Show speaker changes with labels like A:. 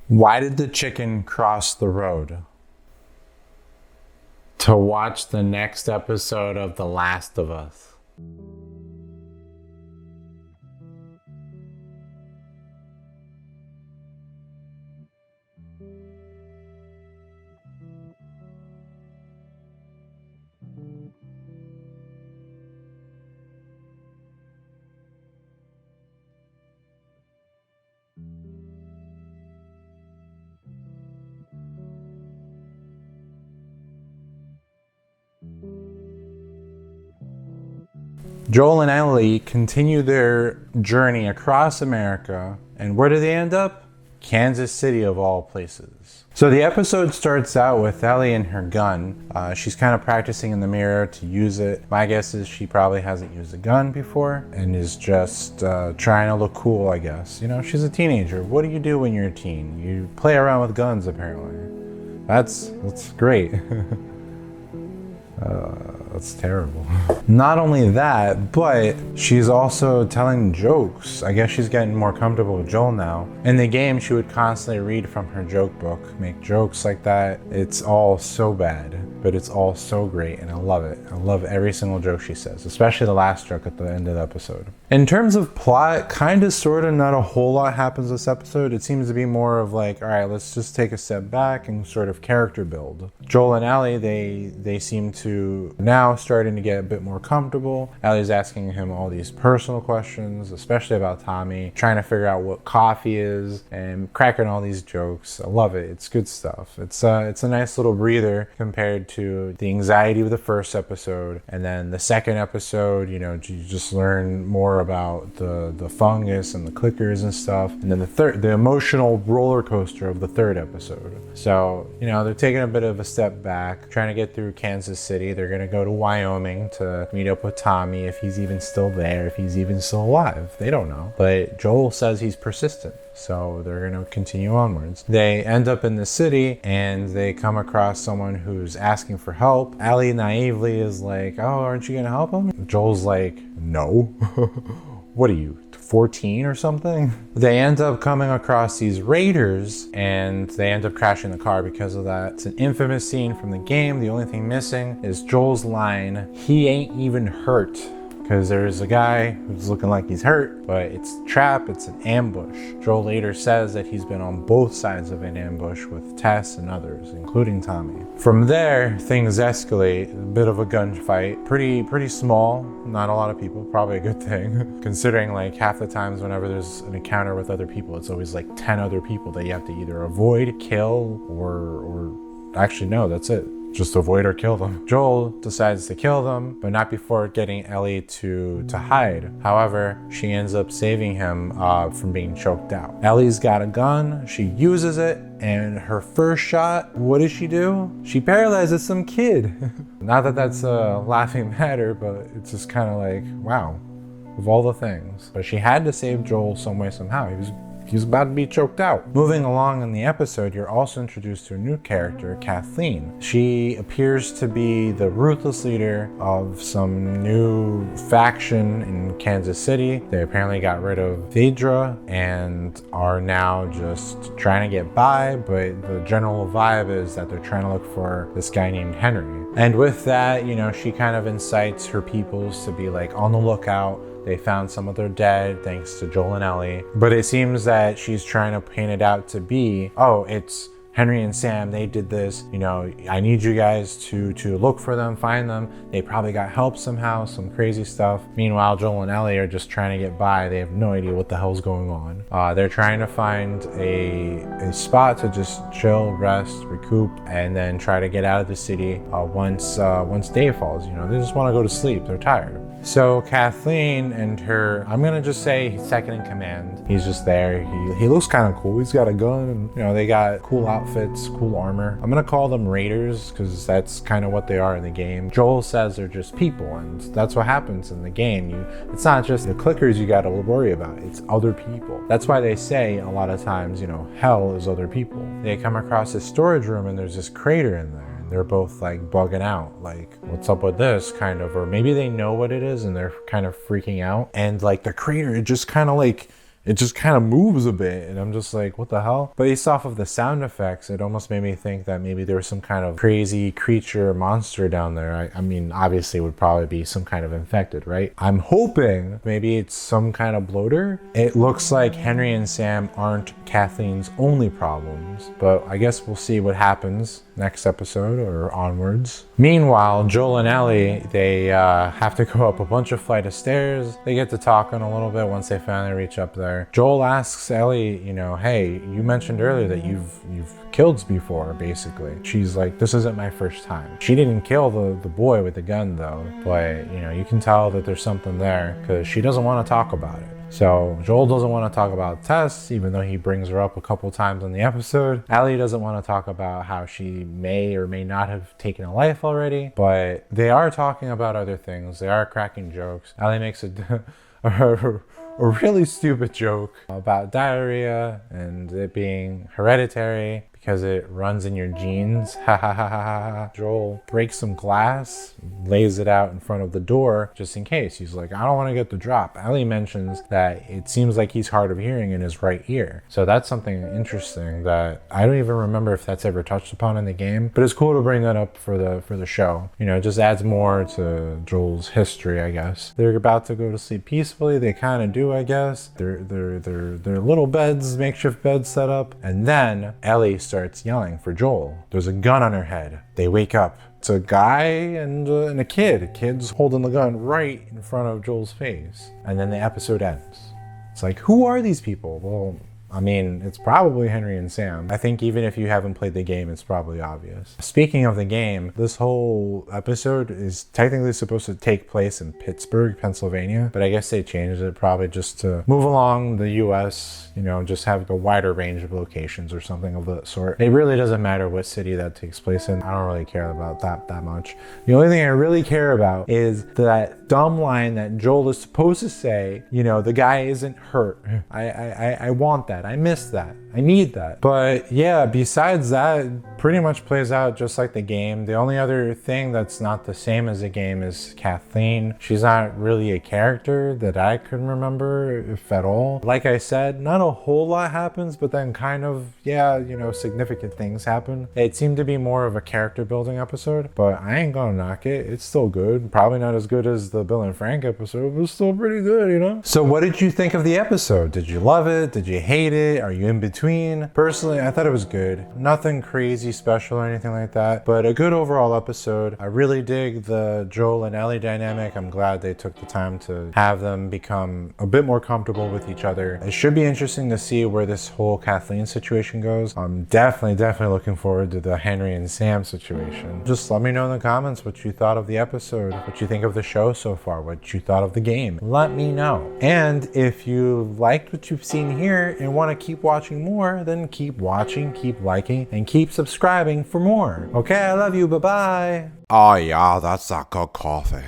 A: Why did the chicken cross the road? To watch the next episode of The Last of Us. Joel and Ellie continue their journey across America, and where do they end up? Kansas City, of all places. So the episode starts out with Ellie and her gun. She's kind of practicing in the mirror to use it. My guess is she probably hasn't used a gun before and is just trying to look cool, I guess. You know, she's a teenager. What do you do when you're a teen? You play around with guns, apparently. That's great. That's terrible. Not only that, but she's also telling jokes. I guess she's getting more comfortable with Joel now. In the game, she would constantly read from her joke book, make jokes like that. It's all so bad, but it's all so great, and I love it. I love every single joke she says, especially the last joke at the end of the episode. In terms of plot, kind of, sort of, not a whole lot happens this episode. It seems to be more of like, all right, let's just take a step back and sort of character build. Joel and Ellie, they seem to now starting to get a bit more comfortable. Ellie's asking him all these personal questions, especially about Tommy, trying to figure out what coffee is and cracking all these jokes. I love it. It's good stuff. It's a nice little breather compared to the anxiety of the first episode. And then the second episode, you know, you just learn more about the fungus and the clickers and stuff. And then the emotional roller coaster of the third episode. So, you know, they're taking a bit of a step back, trying to get through Kansas City. They're going to go to Wyoming to meet up with Tommy, if he's even still there, if he's even still alive. They don't know. But Joel says he's persistent, so they're going to continue onwards. They end up in the city and they come across someone who's asking for help. Ellie naively is like, oh, aren't you going to help him? Joel's like, no. What are you, 14 or something? They end up coming across these raiders and they end up crashing the car because of that. It's an infamous scene from the game. The only thing missing is Joel's line, he ain't even hurt. Because there's a guy who's looking like he's hurt, but it's a trap, it's an ambush. Joel later says that he's been on both sides of an ambush with Tess and others, including Tommy. From there, things escalate, a bit of a gunfight. Pretty small, not a lot of people, probably a good thing. Considering like half the times whenever there's an encounter with other people, it's always like 10 other people that you have to either avoid, kill, or actually no, that's it. Just avoid or kill them. Joel decides to kill them, but not before getting Ellie to hide. However, she ends up saving him from being choked out. Ellie's got a gun, she uses it, and her first shot, what does she do? She paralyzes some kid. Not that that's a laughing matter, but it's just kind of like, wow, of all the things. But she had to save Joel some way, somehow. He's about to be choked out. Moving along in the episode, you're also introduced to a new character, Kathleen. She appears to be the ruthless leader of some new faction in Kansas City. They apparently got rid of Phaedra and are now just trying to get by, but the general vibe is that they're trying to look for this guy named Henry. And with that, you know, she kind of incites her peoples to be like on the lookout. They found some of their dead thanks to Joel and Ellie. But it seems that she's trying to paint it out to be, oh, it's Henry and Sam, they did this. You know, I need you guys to look for them, find them. They probably got help somehow, some crazy stuff. Meanwhile, Joel and Ellie are just trying to get by. They have no idea what the hell's going on. They're trying to find a spot to just chill, rest, recoup, and then try to get out of the city once day falls. You know, they just want to go to sleep. They're tired. So Kathleen and her, I'm gonna just say he's second in command. He's just there. He looks kind of cool. He's got a gun and, you know, they got cool outfits, cool armor. I'm gonna call them raiders because that's kind of what they are in the game. Joel says they're just people, and that's what happens in the game. It's not just the clickers you gotta worry about, it's other people. That's why they say a lot of times, you know, hell is other people. They come across this storage room and there's this crater in there. They're both like bugging out, like, what's up with this, kind of, or maybe they know what it is and they're kind of freaking out. And like the crater, it just kind of like, it just kind of moves a bit, and I'm just like, what the hell? Based off of the sound effects, it almost made me think that maybe there was some kind of crazy creature monster down there. I mean, obviously it would probably be some kind of infected, right? I'm hoping maybe it's some kind of bloater. It looks like Henry and Sam aren't Kathleen's only problems, but I guess we'll see what happens next episode or onwards. Meanwhile, Joel and Ellie, they have to go up a bunch of flight of stairs. They get to talking a little bit once they finally reach up there. Joel asks Ellie, you know, hey, you mentioned earlier that you've killed before, basically. She's like, this isn't my first time. She didn't kill the boy with the gun though, but you know, you can tell that there's something there because she doesn't want to talk about it. So Joel doesn't want to talk about Tess, even though he brings her up a couple times in the episode. Ellie doesn't want to talk about how she may or may not have taken a life already, but they are talking about other things. They are cracking jokes. Ellie makes a really stupid joke about diarrhea and it being hereditary because it runs in your genes. Ha ha ha ha ha. Joel breaks some glass, lays it out in front of the door just in case. He's like, I don't want to get the drop. Ellie mentions that it seems like he's hard of hearing in his right ear. So that's something interesting that I don't even remember if that's ever touched upon in the game, but it's cool to bring that up for the show. You know, it just adds more to Joel's history, I guess. They're about to go to sleep peacefully. They kind of do, I guess. Their little beds, makeshift beds set up, and then Ellie starts yelling for Joel. There's a gun on her head. They wake up. It's a guy and a kid. Kid's holding the gun right in front of Joel's face. And then the episode ends. It's like, who are these people? Well, I mean, it's probably Henry and Sam. I think even if you haven't played the game, it's probably obvious. Speaking of the game, this whole episode is technically supposed to take place in Pittsburgh, Pennsylvania, but I guess they changed it probably just to move along the US, you know, just have a wider range of locations or something of that sort. It really doesn't matter what city that takes place in. I don't really care about that much. The only thing I really care about is that dumb line that Joel is supposed to say, you know, the guy isn't hurt. I want that. I miss that. I need that. But yeah, besides that, it pretty much plays out just like the game. The only other thing that's not the same as the game is Kathleen. She's not really a character that I can remember, if at all. Like I said, not a whole lot happens, but then kind of, yeah, you know, significant things happen. It seemed to be more of a character building episode, but I ain't gonna knock it. It's still good. Probably not as good as the Bill and Frank episode, but still pretty good, you know? So what did you think of the episode? Did you love it? Did you hate it? Are you in between? Personally, I thought it was good. Nothing crazy special or anything like that, but a good overall episode. I really dig the Joel and Ellie dynamic. I'm glad they took the time to have them become a bit more comfortable with each other. It should be interesting to see where this whole Kathleen situation goes. I'm definitely looking forward to the Henry and Sam situation. Just let me know in the comments what you thought of the episode, what you think of the show so far, what you thought of the game. Let me know. And if you liked what you've seen here and want to keep watching more, then keep watching, keep liking, and keep subscribing for more. Okay, I love you. Bye-bye.
B: Oh yeah, that's a good coffee.